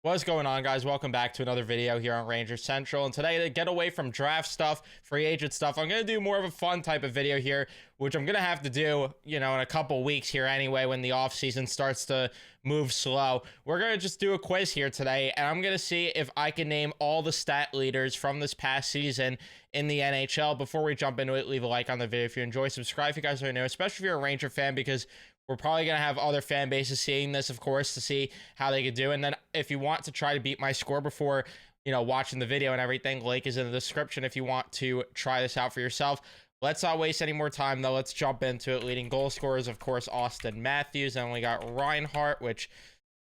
What's going on, guys? Welcome back to another video here on Ranger Central. And today, to get away from draft stuff, free agent stuff, I'm going to do more of a fun type of video here, which I'm going to have to do, in a couple weeks here anyway, when the off season starts to move slow. We're going to just do a quiz here today, and I'm going to see if I can name all the stat leaders from this past season in the NHL. Before we jump into it, leave a like on the video if you enjoy. Subscribe if you guys are new, especially if you're a Ranger fan, because we're probably going to have other fan bases seeing this, of course, to see how they could do. And then if you want to try to beat my score before, watching the video and everything, link is in the description if you want to try this out for yourself. Let's not waste any more time, though. Let's jump into it. Leading goal scorers, of course, Austin Matthews. And we got Reinhart, which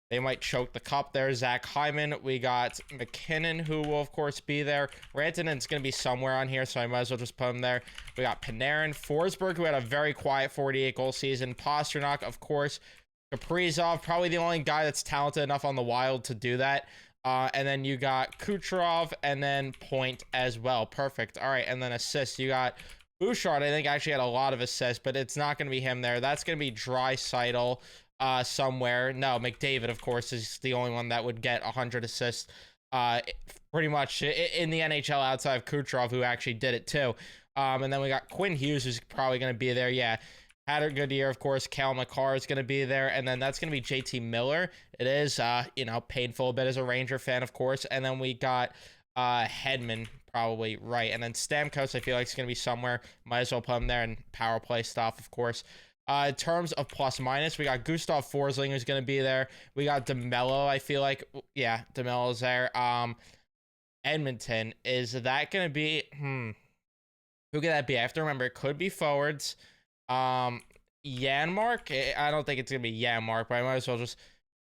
they might choke the cup there. Zach Hyman. We got McKinnon, who will, of course, be there. Rantanen's going to be somewhere on here, so I might as well just put him there. We got Panarin. Forsberg, who had a very quiet 48-goal season. Pastrnak, of course. Kaprizov, probably the only guy that's talented enough on the Wild to do that. And then you got Kucherov, and then Point as well. Perfect. All right, and then assists. You got Bouchard, I think, actually had a lot of assists, but it's not going to be him there. That's going to be Draisaitl. Somewhere. No, McDavid, of course, is the only one that would get 100 assists pretty much in the NHL outside of Kucherov, who actually did it too. And then we got Quinn Hughes, who's probably going to be there. Yeah, had a good year, of course. Cal McCarr is going to be there. And then that's going to be JT Miller. It is, painful a bit as a Ranger fan, of course. And then we got Hedman, probably, right. And then Stamkos, I feel like, is going to be somewhere. Might as well put him there. And power play stuff, of course. In terms of plus minus, we got Gustav Forsling, who's going to be there. We got DeMello, I feel like. Yeah, DeMello's there. Edmonton, is that going to be... Who could that be? I have to remember. It could be forwards. Janmark? I don't think it's going to be Janmark, but I might as well just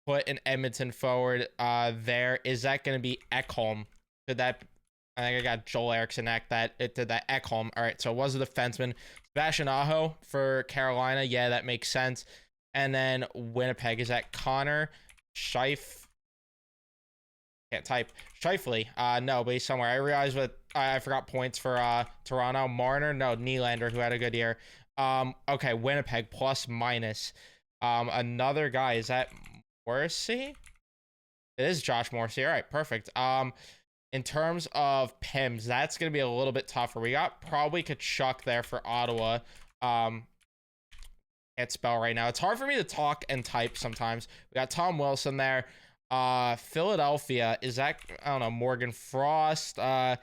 put an Edmonton forward there. Is that going to be Ekholm? Could that... I think I got Joel Eriksson it did that. Ekholm. All right, so it was a defenseman. Sebastian Aho for Carolina. Yeah, that makes sense. And then Winnipeg, is that Connor Scheif? Can't type. Scheifele. No, but he's somewhere. I realized I forgot points for Toronto. Marner. No, Nylander, who had a good year. Okay, Winnipeg plus minus. Another guy, is that Morrissey? It is Josh Morrissey. All right, perfect. In terms of PIMS, that's going to be a little bit tougher. We got probably Kachuk there for Ottawa. Can't spell right now. It's hard for me to talk and type sometimes. We got Tom Wilson there. Philadelphia, is that, I don't know, Morgan Frost? I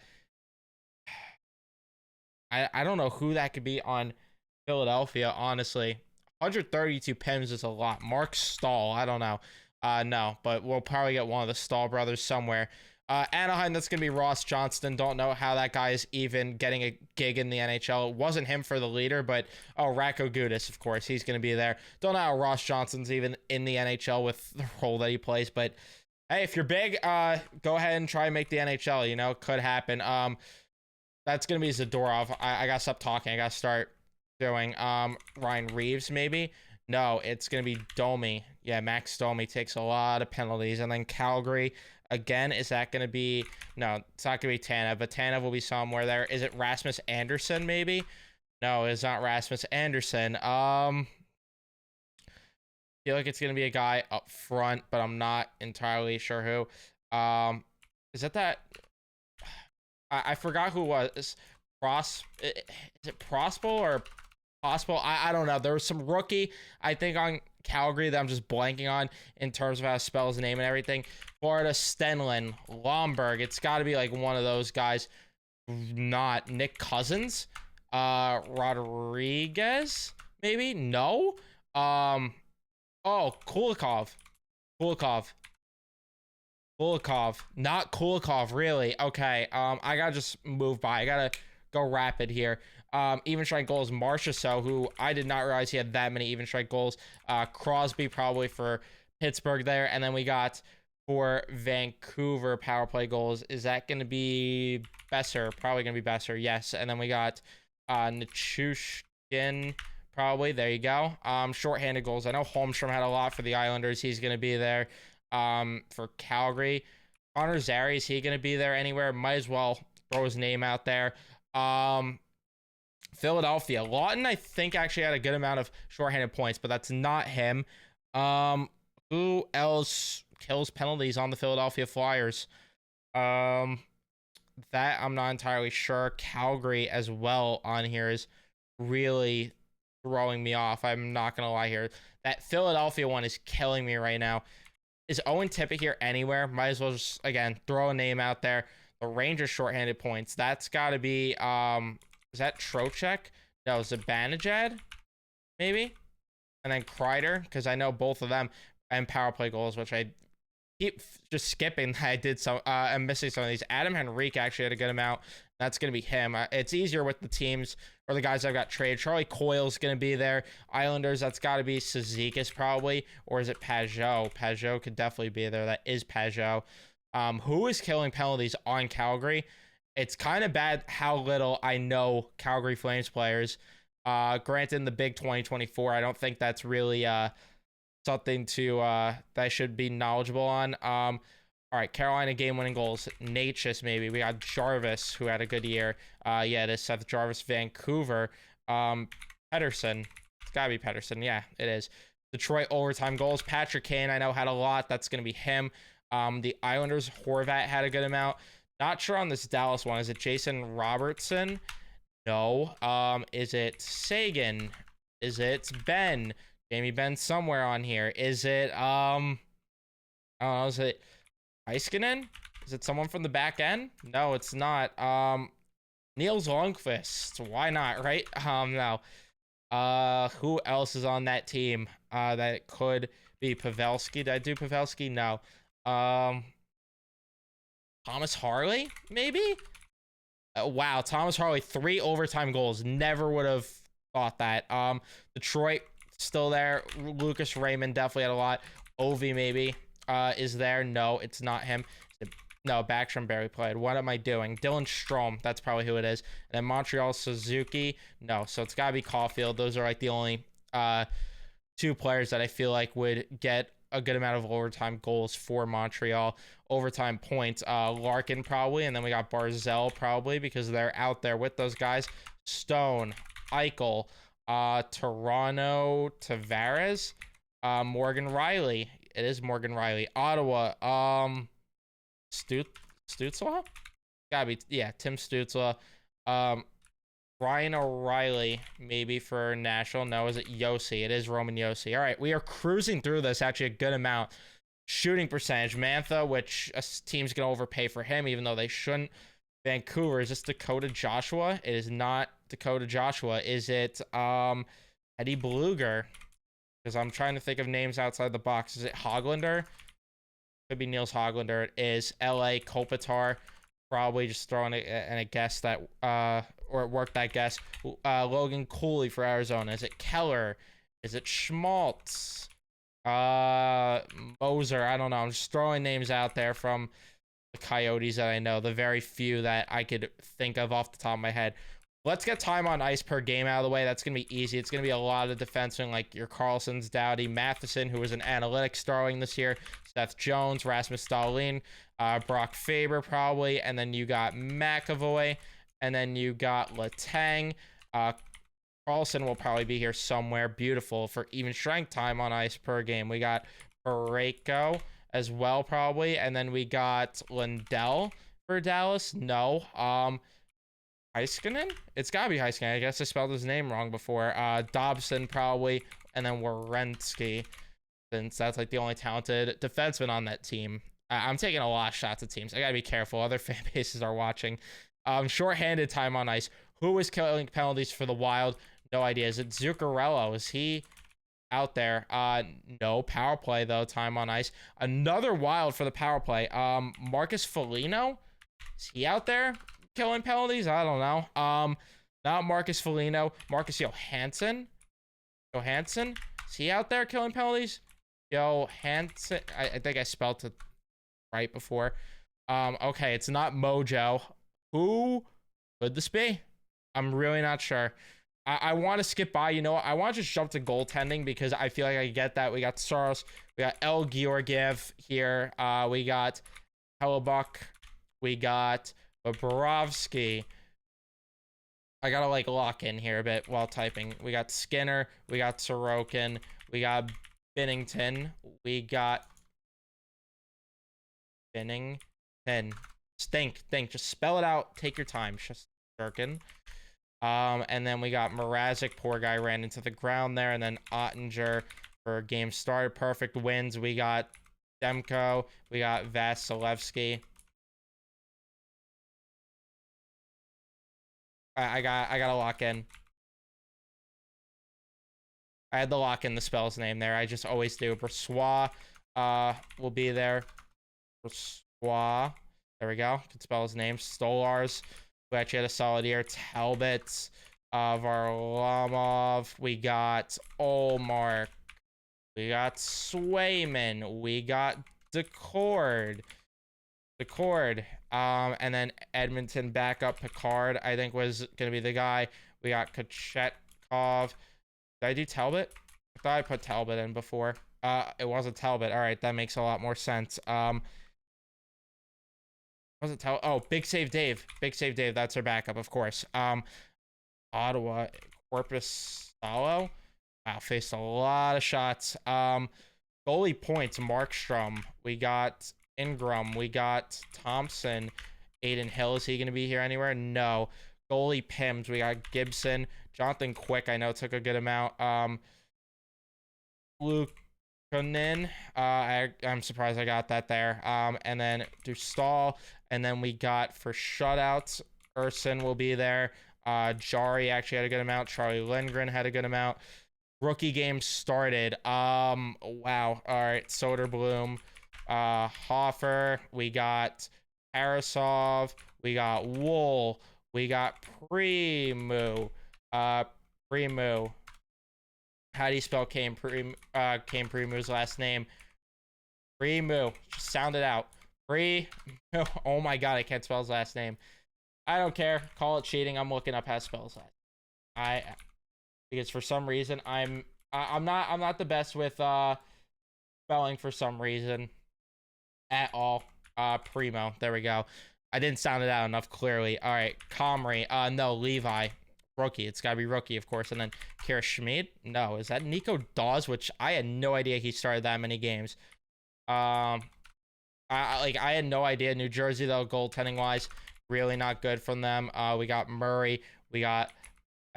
don't know who that could be on Philadelphia, honestly. 132 PIMS is a lot. Mark Stahl, I don't know. No, but we'll probably get one of the Stahl brothers somewhere. Anaheim, that's going to be Ross Johnston. Don't know how that guy is even getting a gig in the NHL. It wasn't him for the leader, but, Racco Gudis, of course. He's going to be there. Don't know how Ross Johnston's even in the NHL with the role that he plays, but, hey, if you're big, go ahead and try and make the NHL, it could happen. That's going to be Zadorov. I got to stop talking. I got to start doing, Ryan Reeves, maybe. No, it's going to be Domi. Yeah, Max Domi takes a lot of penalties. And then Calgary, again, is that going to be... No, it's not going to be Tanev, but Tanev will be somewhere there. Is it Rasmus Anderson, maybe? No, it's not Rasmus Anderson. I feel like it's going to be a guy up front, but I'm not entirely sure who. Is that... I forgot who it was. Is it Prospel or... Possible. I don't know. There was some rookie, I think, on Calgary that I'm just blanking on in terms of how to spell his name and everything. Florida, Stenlin, Lomberg. It's got to be like one of those guys. Not Nick Cousins. Rodriguez, maybe? No. Oh, Kulikov. Not Kulikov, really. Okay. I gotta just move by. I gotta go rapid here. Even strike goals, Marchessault, who I did not realize he had that many even strike goals. Crosby probably for Pittsburgh there. And then we got for Vancouver power play goals. Is that going to be Besser? Probably going to be Besser, yes. And then we got Nichushkin probably. There you go. Shorthanded goals. I know Holmstrom had a lot for the Islanders. He's going to be there. For Calgary. Connor Zary, is he going to be there anywhere? Might as well throw his name out there. Philadelphia. Lawton, I think, actually had a good amount of shorthanded points, but that's not him. Who else kills penalties on the Philadelphia Flyers. That I'm not entirely sure. Calgary as well on here is really throwing me off. I'm not gonna lie here. That Philadelphia one is killing me right now. Is Owen Tippett here anywhere? Might as well just again throw a name out there. The Rangers shorthanded points. That's got to be is that Trocheck? No, Zibanejad? Maybe? And then Kreider, because I know both of them, and power play goals, which I keep just skipping. I did some I'm missing some of these. Adam Henrique actually had a good amount. That's gonna be him. It's easier with the teams or the guys I've got traded. Charlie Coyle's gonna be there. Islanders, that's got to be Cizikas probably, or is it Pajot? Pajot could definitely be there. That is Pajot. Who is killing penalties on Calgary? It's kind of bad how little I know Calgary Flames players. Granted, in the big 2024, I don't think that's really something to that I should be knowledgeable on. All right, Carolina game-winning goals. Natchez, maybe. We got Jarvis, who had a good year. Yeah, it is Seth Jarvis. Vancouver. Pedersen. It's got to be Pedersen. Yeah, it is. Detroit overtime goals. Patrick Kane, I know, had a lot. That's going to be him. The Islanders, Horvat had a good amount. Not sure on this Dallas one. Is it Jason Robertson? No. Is it Sagan? Is it Ben? Jamie Benn somewhere on here. Is it I don't know, is it Heiskanen? Is it someone from the back end? No, it's not. Niels Lundqvist. Why not, right? No. Who else is on that team? That could be Pavelski. Did I do Pavelski? No. Thomas Harley, maybe? Wow, Thomas Harley, 3 overtime goals. Never would have thought that. Detroit still there. Lucas Raymond definitely had a lot. Ovi maybe is there. No, it's not him. No, Backstrom barely played. What am I doing? Dylan Strome, that's probably who it is. And then Montreal Suzuki. No, so it's got to be Caulfield. Those are like the only 2 players that I feel like would get a good amount of overtime goals for Montreal. Overtime points. Larkin probably, and then we got Barzell probably because they're out there with those guys. Stone, Eichel, Toronto, Tavares, Morgan Riley. It is Morgan Riley. Ottawa, Stützle? Gotta be, yeah, Tim Stützle. Ryan O'Reilly, maybe for Nashville. No, is it Yossi? It is Roman Yossi. All right, we are cruising through this, actually a good amount. Shooting percentage. Mantha, which a team's going to overpay for him, even though they shouldn't. Vancouver, is this Dakota Joshua? It is not Dakota Joshua. Is it Eddie Bluger? Because I'm trying to think of names outside the box. Is it Hoglander? Could be Niels Hoglander. It is LA Kopitar. Probably just throwing a guess that or work that guess. Logan Cooley for Arizona. Is it Keller? Is it Schmaltz? Moser. I don't know. I'm just throwing names out there from the Coyotes that I know. The very few that I could think of off the top of my head. Let's get time on ice per game out of the way. That's going to be easy. It's going to be a lot of defensemen like your Carlsons, Doughty, Matheson, who was an analytics darling this year, Seth Jones, Rasmus Dahlin, Brock Faber probably, and then you got McAvoy, and then you got Letang. Carlson will probably be here somewhere. Beautiful for even strength time on ice per game. We got Parayko as well probably, and then we got Lindell for Dallas. No. Heiskanen? It's gotta be Heiskanen. I guess I spelled his name wrong before. Dobson probably, and then Werenski, since that's like the only talented defenseman on that team. I'm taking a lot of shots at teams. I gotta be careful. Other fan bases are watching. Shorthanded time on ice. Who is killing penalties for the Wild? No idea. Is it Zuccarello? Is he out there? No. Power play though. Time on ice. Another Wild for the power play. Marcus Foligno? Is he out there killing penalties? I don't know. Not Marcus Foligno. Marcus Johansson? Is he out there killing penalties? Johansson. I think I spelled it right before. Okay, it's not Mojo. Who could this be? I'm really not sure. I want to skip by. You know what? I want to just jump to goaltending because I feel like I get that. We got Saros. We got El Georgiev here. We got Hellebuck. We got Bobrovsky. I gotta like lock in here a bit while typing. We got Skinner. We got Sorokin. We got Binnington. We got Binnington. Think. Just spell it out. Take your time. Just Durkin. And then we got Mrazek. Poor guy ran into the ground there. And then Ottinger for game started. Perfect wins. We got Demko. We got Vasilevsky. I gotta lock in. I had to lock in the spell's name there. I just always do. Brossois will be there. Brossois. There we go. Could spell his name. Stolars. We actually had a solid year. Talbot. Varlamov. We got Olmark. We got Swayman. We got Decord. And then Edmonton backup Picard, I think, was gonna be the guy. We got Kochetkov. Did I do Talbot? I thought I put Talbot in before. It wasn't Talbot. All right, that makes a lot more sense. Was it Talbot? Oh, Big Save Dave. That's our backup, of course. Ottawa, Corpus Salo. Wow, faced a lot of shots. Goalie points, Markstrom. We got Ingram. We got Thompson. Aiden Hill, is he going to be here anywhere? No. Goalie Pims. We got Gibson. Jonathan Quick, I know, took a good amount. Luukkonen. I'm surprised I got that there. And then Dustal. And then we got for shutouts, Urson will be there. Jari actually had a good amount. Charlie Lindgren had a good amount. Rookie game started. Wow. All right. Soderblom. Hoffer. We got Parasov. We got Wool. We got Primu. Primu. How do you spell Kane Primu's last name? Primu. Just sound it out. Primu. Oh my god, I can't spell his last name. I don't care. Call it cheating. I'm looking up how to spell his last name. Because for some reason I'm not the best with spelling for some reason at all. Primo. There we go. I didn't sound it out enough clearly. All right, Comrie. No, Levi. Rookie. It's got to be rookie, of course. And then Kira Schmid. No, is that Nico Dawes? Which I had no idea he started that many games. I had no idea. New Jersey, though, goaltending wise, really not good from them. We got Murray. We got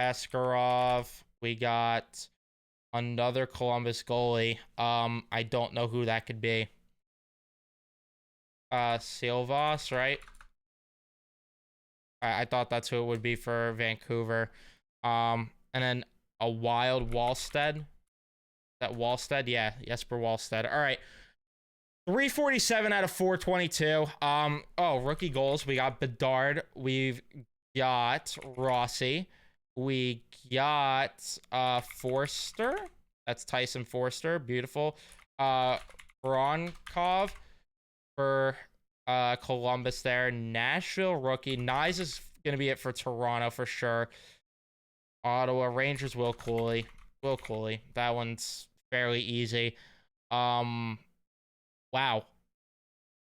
Askarov. We got another Columbus goalie. I don't know who that could be. Silvas, right? I thought that's who it would be for Vancouver. And then a wild Wallstead. That Wallstead? Yeah, Jesper Wallstead. All right. 347 out of 422. Oh, rookie goals. We got Bedard. We've got Rossi. We got Forster. That's Tyson Forster. Beautiful. Voronkov for Columbus there. Nashville rookie. Nyes is gonna be it for Toronto for sure. Ottawa Rangers. Will Cooley. That one's fairly easy. Wow.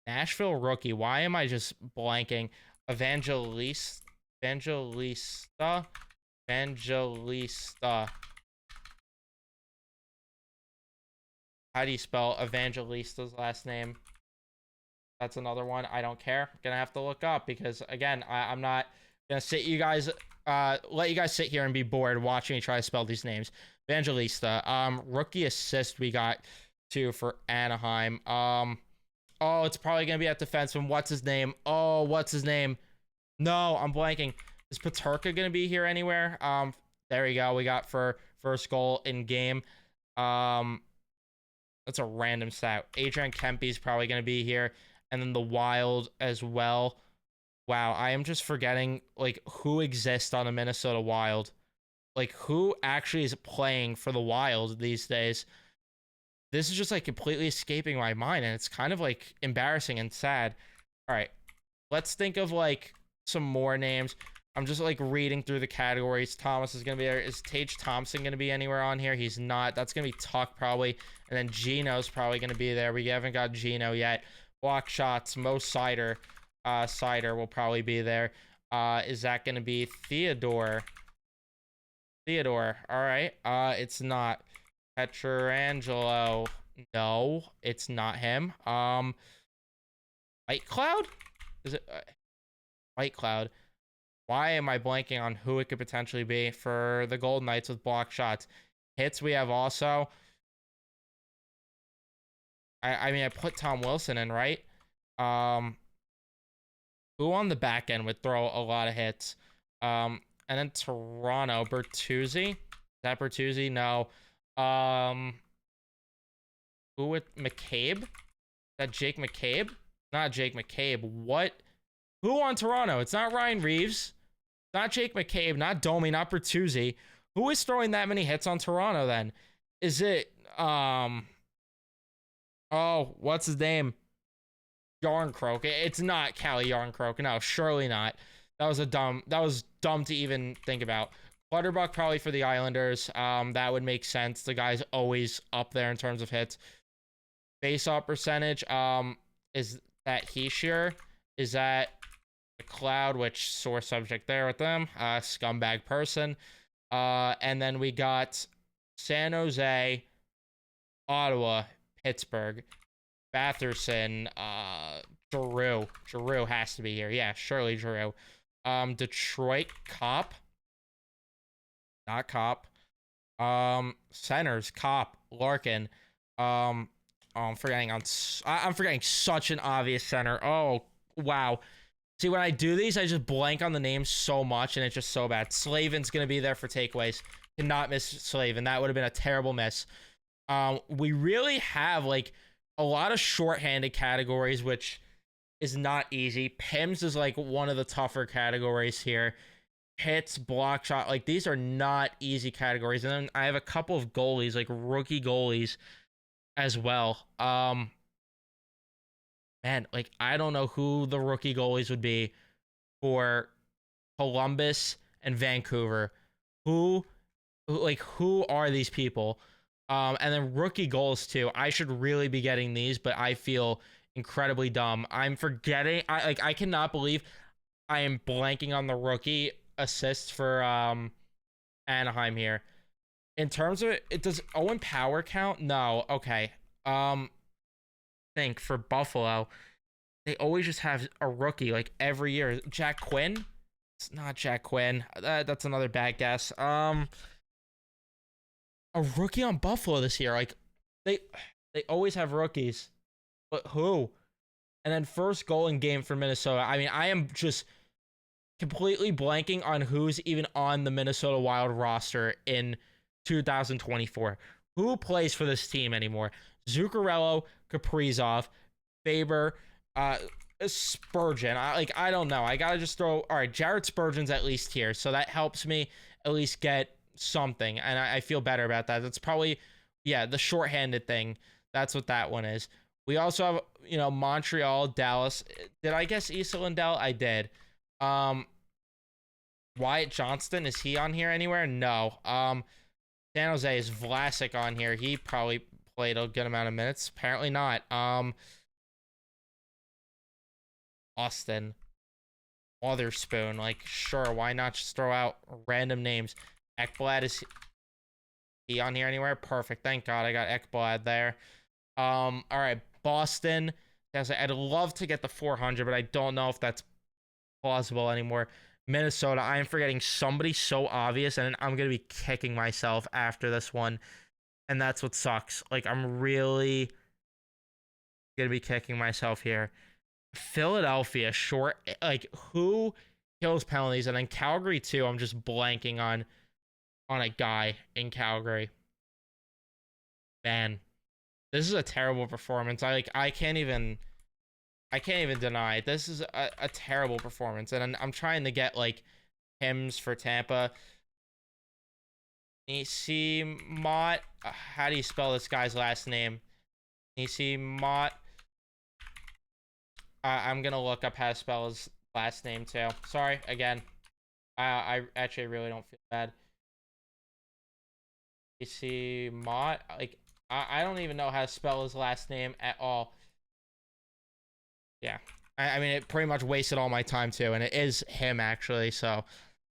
Nashville rookie. Why am I just blanking? Evangelista. How do you spell Evangelista's last name? That's another one. I don't care. I'm gonna have to look up because again, I'm not gonna let you guys sit here and be bored watching me try to spell these names. Evangelista. Rookie assist we got 2 for Anaheim. Oh, it's probably gonna be at defenseman. What's his name? Oh, what's his name? No, I'm blanking. Is Peterka gonna be here anywhere? There we go. We got for first goal in game. That's a random stat. Adrian Kempe's probably gonna be here, and then the Wild as well. Wow, I am just forgetting like who exists on the Minnesota Wild. Like who actually is playing for the Wild these days? This is just like completely escaping my mind, and it's kind of like embarrassing and sad. All right, let's think of like some more names. I'm just like reading through the categories. Thomas is gonna be there. Is Tage Thompson gonna be anywhere on here? He's not. That's gonna be Tuck probably, and then Gino's probably gonna be there. We haven't got Gino yet. Block shots. Mo Sider. Sider will probably be there. Is that gonna be Theodore? All right. It's not. Petrangelo. No, it's not him. White Cloud? Is it White Cloud? Why am I blanking on who it could potentially be for the Golden Knights with block shots? Hits we have also. I mean, I put Tom Wilson in, right? Who on the back end would throw a lot of hits? And then Toronto, Bertuzzi. Is that Bertuzzi? No. Who with McCabe? Is that Jake McCabe? Not Jake McCabe. What? Who on Toronto? It's not Ryan Reeves. Not Jake McCabe. Not Domi. Not Bertuzzi. Who is throwing that many hits on Toronto then? Is it oh, what's his name? Yarncroke. It's not Cali Yarncroke. No, surely not. That was dumb to even think about. Clutterbuck probably for the Islanders. That would make sense. The guy's always up there in terms of hits. Face-off percentage. Is that Heishier? Is that the Cloud? Which sore subject there with them? Scumbag person. And then we got San Jose, Ottawa, Pittsburgh, Batherson, Giroux. Giroux has to be here. Yeah, surely Giroux. Detroit, Cop. Not Cop. Centers, Cop, Larkin. I'm forgetting I'm forgetting such an obvious center. Oh, wow. See, when I do these, I just blank on the names so much, and it's just so bad. Slavin's going to be there for takeaways. Cannot miss Slavin. That would have been a terrible miss. We really have, like, a lot of shorthanded categories, which is not easy. PIMS is, like, one of the tougher categories here. Hits, block shot, like, these are not easy categories. And then I have a couple of goalies, like, rookie goalies as well. Man, like, I don't know who the rookie goalies would be for Columbus and Vancouver. Who are these people? And then rookie goals too. I should really be getting these, but I feel incredibly dumb. I'm forgetting. I cannot believe I am blanking on the rookie assists for Anaheim here. In terms of it, does Owen Power count? No. Okay. Think for Buffalo, they always just have a rookie like every year. Jack Quinn? It's not Jack Quinn. That's another bad guess. A rookie on Buffalo this year. Like they always have rookies. But who? And then first goal in game for Minnesota. I mean, I am just completely blanking on who's even on the Minnesota Wild roster in 2024. Who plays for this team anymore? Zuccarello, Kaprizov, Faber, Spurgeon. I don't know. I gotta just throw. All right, Jared Spurgeon's at least here, so that helps me at least get something, and I feel better about that. That's probably, yeah, the shorthanded thing. That's what that one is. We also have, Montreal, Dallas. Did I guess Issa Lindell? I did. Wyatt Johnston, is he on here anywhere? No. San Jose, is Vlasic on here? He probably played a good amount of minutes. Apparently not. Austin, Witherspoon. Like, sure, why not just throw out random names? Ekblad, is he on here anywhere? Perfect. Thank God I got Ekblad there. All right, Boston. I'd love to get the 400, but I don't know if that's plausible anymore. Minnesota, I am forgetting somebody so obvious, and I'm going to be kicking myself after this one. And that's what sucks. Like, I'm really going to be kicking myself here. Philadelphia, short. Like, who kills penalties? And then Calgary, too. I'm just blanking on a guy in Calgary. Man, this is a terrible performance. I can't even deny it. This is a terrible performance, and I'm trying to get like hymns for Tampa. Nisi Mott. How do you spell this guy's last name? Nisi Mott. I'm gonna look up how to spell his last name too. Sorry again. I actually really don't feel bad. Nisi Mott. Like I don't even know how to spell his last name at all. Yeah, I mean, it pretty much wasted all my time too, and it is him actually, so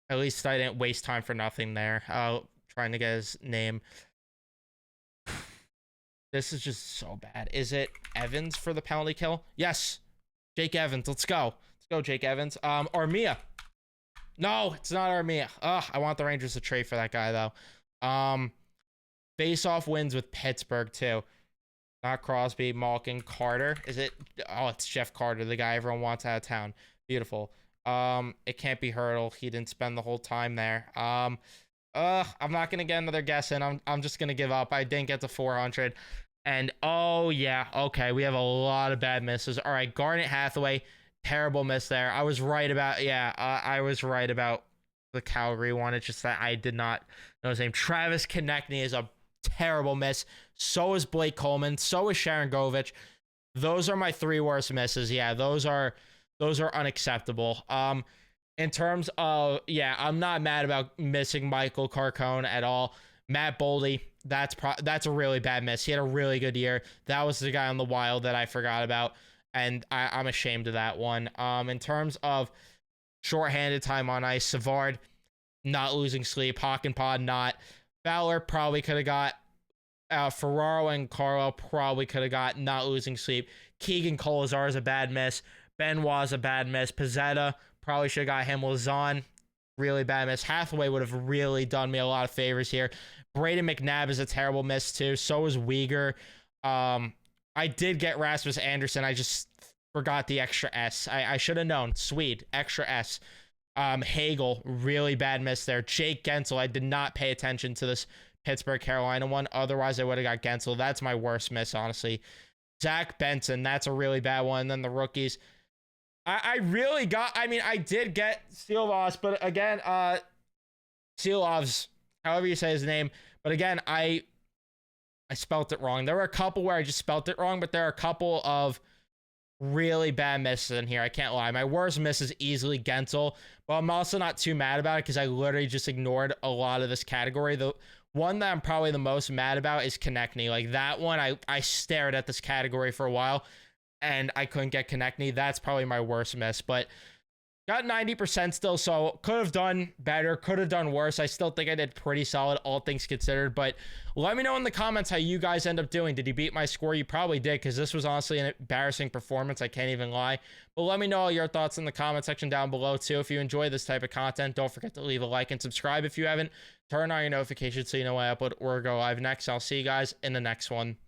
at least I didn't waste time for nothing there. Trying to get his name. This is just so bad. Is it Evans for the penalty kill? Yes. Jake Evans. Let's go. Let's go, Jake Evans. Armia. No, it's not Armia. Ugh, I want the Rangers to trade for that guy, though. Face-off wins with Pittsburgh, too. Not Crosby, Malkin, Carter. Is it? Oh, it's Jeff Carter, the guy everyone wants out of town. Beautiful. It can't be Hurdle. He didn't spend the whole time there. I'm not gonna get another guess in. I'm just gonna give up. I didn't get to 400. And oh yeah, okay, we have a lot of bad misses. All right, Garnet Hathaway, terrible miss there. I was right about I was right about the Calgary one. It's just that I did not know his name. Travis Konechny is a terrible miss. So is Blake Coleman. So is Sharon Govich. Those are my 3 worst misses. Yeah, those are unacceptable. In terms of, I'm not mad about missing Michael Carcone at all. Matt Boldy, that's a really bad miss. He had a really good year. That was the guy on the Wild that I forgot about, and I'm ashamed of that one. In terms of shorthanded time on ice, Savard, not losing sleep. Hakanpää, not. Fowler probably could have got. Ferraro and Carlo probably could have got not losing sleep. Keegan Kolazar is a bad miss. Benoit's a bad miss. Pizzetta, probably should have got him. Lazan, really bad miss. Hathaway would have really done me a lot of favors here. Braden McNabb is a terrible miss too. So is Uyghur. I did get Rasmus Anderson. I just forgot the extra S. I should have known. Swede, extra S. Hagel, really bad miss there. Jake Gensel, I did not pay attention to this Pittsburgh Carolina one. Otherwise, I would have got Gensel. That's my worst miss, honestly. Zach Benson, that's a really bad one. And then the rookies. I did get Seelovs, but again, Seelovs, however you say his name. But again, I spelt it wrong. There were a couple where I just spelt it wrong, but there are a couple of really bad misses in here. I can't lie. My worst miss is easily Gensel, but I'm also not too mad about it because I literally just ignored a lot of this category. The one that I'm probably the most mad about is Konechny. Like that one, I stared at this category for a while and I couldn't get Konechny. That's probably my worst miss, but got 90% still, so could have done better, could have done worse. I still think I did pretty solid, all things considered, but let me know in the comments how you guys end up doing. Did you beat my score? You probably did, because this was honestly an embarrassing performance. I can't even lie. But let me know all your thoughts in the comment section down below, too. If you enjoy this type of content, don't forget to leave a like and subscribe if you haven't. Turn on your notifications so you know when I upload or go live next. I'll see you guys in the next one.